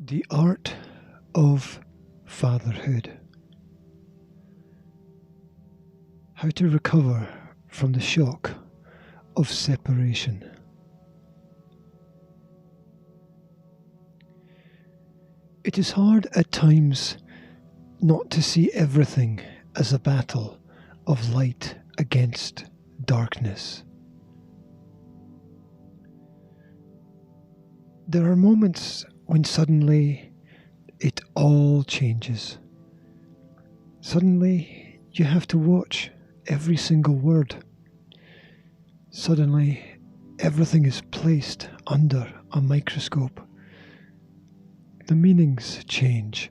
The art of fatherhood. How to recover from the shock of separation. It is hard at times not to see everything as a battle of light against darkness. There are moments when suddenly it all changes. Suddenly you have to watch every single word. Suddenly everything is placed under a microscope. The meanings change.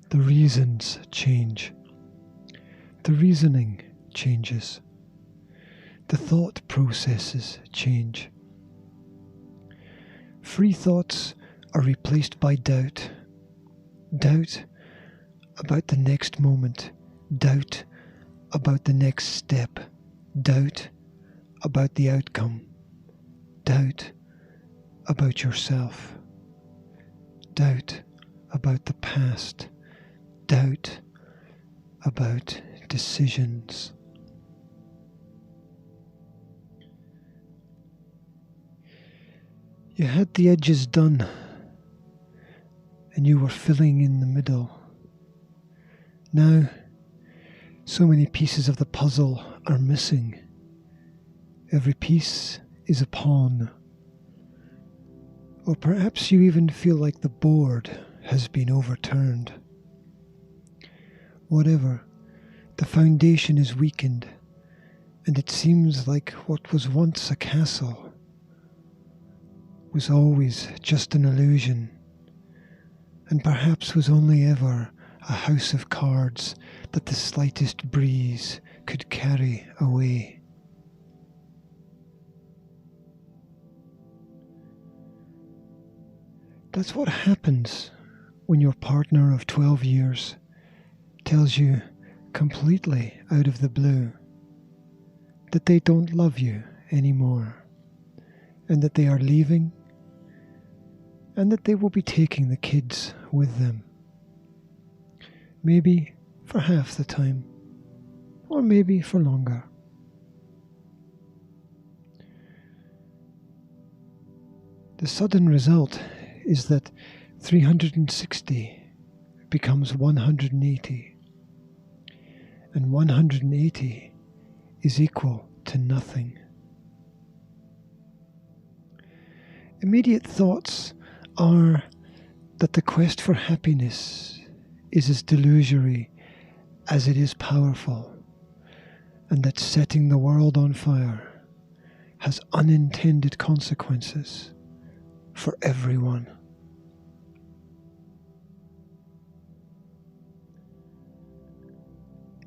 The reasons change. The reasoning changes. The thought processes change. Free thoughts are replaced by doubt. Doubt about the next moment. Doubt about the next step. Doubt about the outcome. Doubt about yourself. Doubt about the past. Doubt about decisions. You had the edges done, and you were filling in the middle. Now, so many pieces of the puzzle are missing. Every piece is a pawn. Or perhaps you even feel like the board has been overturned. Whatever, the foundation is weakened, and it seems like what was once a castle was always just an illusion, and perhaps was only ever a house of cards that the slightest breeze could carry away. That's what happens when your partner of 12 years tells you completely out of the blue that they don't love you anymore, and that they are leaving, and that they will be taking the kids with them. Maybe for half the time, or maybe for longer. The sudden result is that 360 becomes 180, and 180 is equal to nothing. Immediate thoughts are that the quest for happiness is as delusory as it is powerful, and that setting the world on fire has unintended consequences for everyone.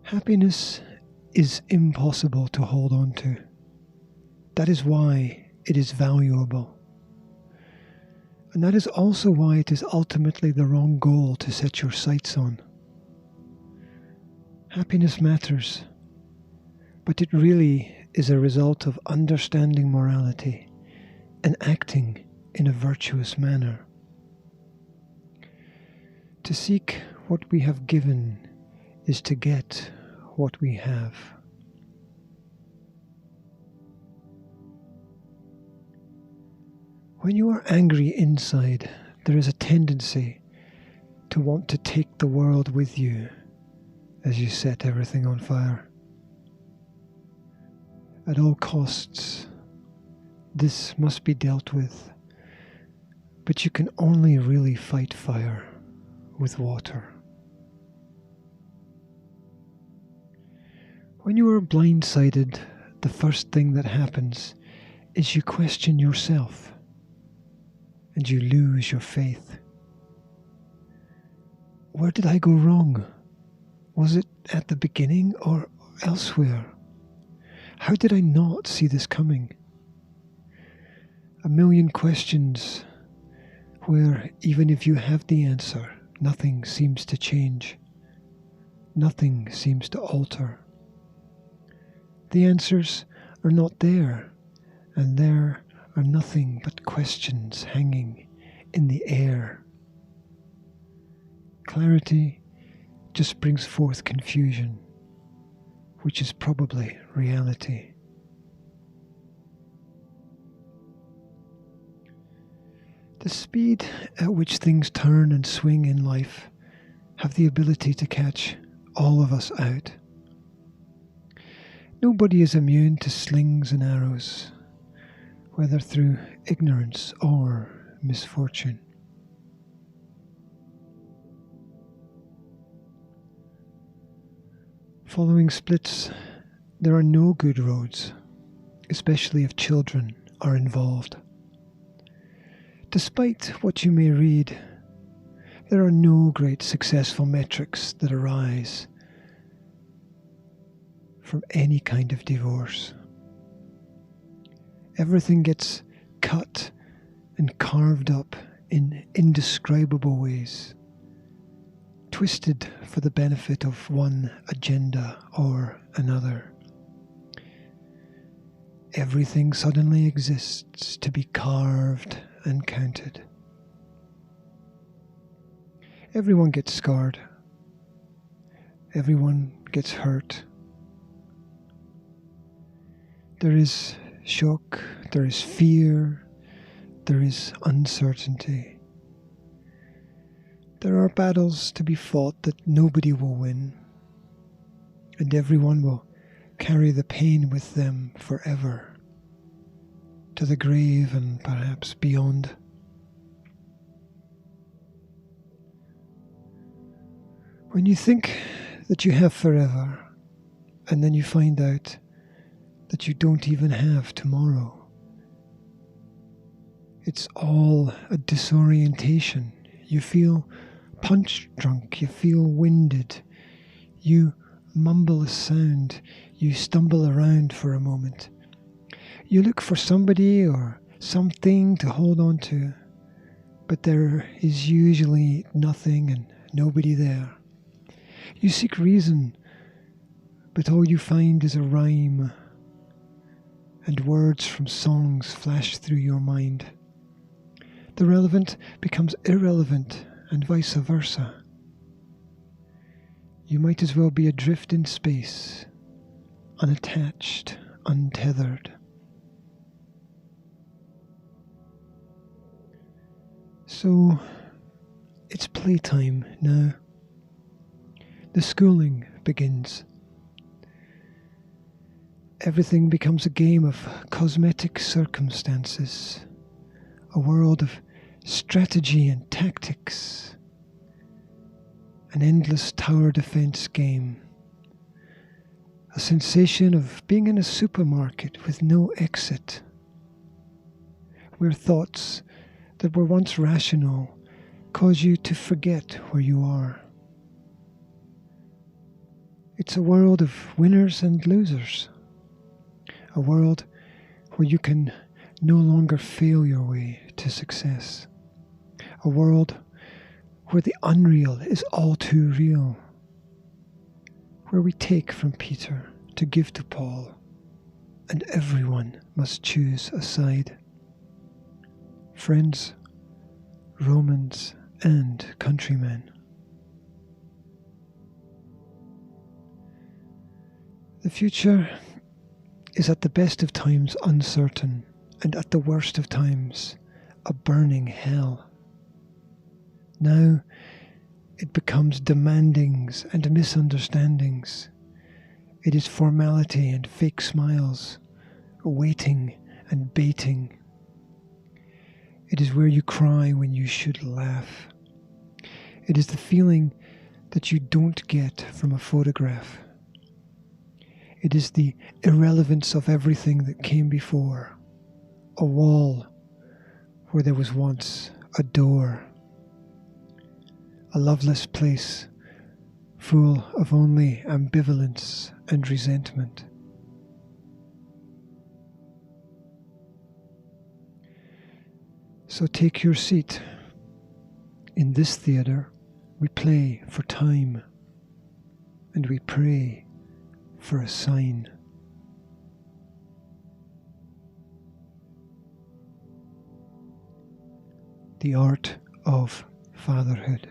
Happiness is impossible to hold on to. That is why it is valuable. And that is also why it is ultimately the wrong goal to set your sights on. Happiness matters, but it really is a result of understanding morality and acting in a virtuous manner. To seek what we have given is to get what we have. When you are angry inside, there is a tendency to want to take the world with you as you set everything on fire. At all costs, this must be dealt with, but you can only really fight fire with water. When you are blindsided, the first thing that happens is you question yourself, and you lose your faith. Where did I go wrong? Was it at the beginning or elsewhere? How did I not see this coming? A million questions where even if you have the answer, nothing seems to change. Nothing seems to alter. The answers are not there, and there are nothing but questions hanging in the air Clarity just brings forth confusion, which is probably reality. The speed at which things turn and swing in life have the ability to catch all of us out. Nobody is immune to slings and arrows, whether through ignorance or misfortune. Following splits, there are no good roads, especially if children are involved. Despite what you may read, there are no great successful metrics that arise from any kind of divorce. Everything gets cut and carved up in indescribable ways, twisted for the benefit of one agenda or another. Everything suddenly exists to be carved and counted. Everyone gets scarred. Everyone gets hurt. There is shock, there is fear, there is uncertainty. There are battles to be fought that nobody will win, and everyone will carry the pain with them forever, to the grave and perhaps beyond. When you think that you have forever, and then you find out that you don't even have tomorrow, it's all a disorientation. You feel punch drunk, you feel winded, you mumble a sound, you stumble around for a moment. You look for somebody or something to hold on to, but there is usually nothing and nobody there. You seek reason, but all you find is a rhyme, and words from songs flash through your mind. The relevant becomes irrelevant, and vice versa. You might as well be adrift in space, unattached, untethered. So, it's playtime now. The schooling begins. Everything becomes a game of cosmetic circumstances, a world of strategy and tactics, an endless tower defense game, a sensation of being in a supermarket with no exit, where thoughts that were once rational cause you to forget where you are. It's a world of winners and losers, a world where you can no longer fail your way to success, a world where the unreal is all too real, where we take from Peter to give to Paul, and everyone must choose a side. Friends, Romans, and countrymen. The future is at the best of times uncertain, and at the worst of times a burning hell. Now it becomes demandings and misunderstandings. It is formality and fake smiles, waiting and baiting. It is where you cry when you should laugh. It is the feeling that you don't get from a photograph. It is the irrelevance of everything that came before. A wall where there was once a door. A loveless place full of only ambivalence and resentment. So take your seat. In this theatre, we play for time, and we pray for a sign. The Art of Fatherhood.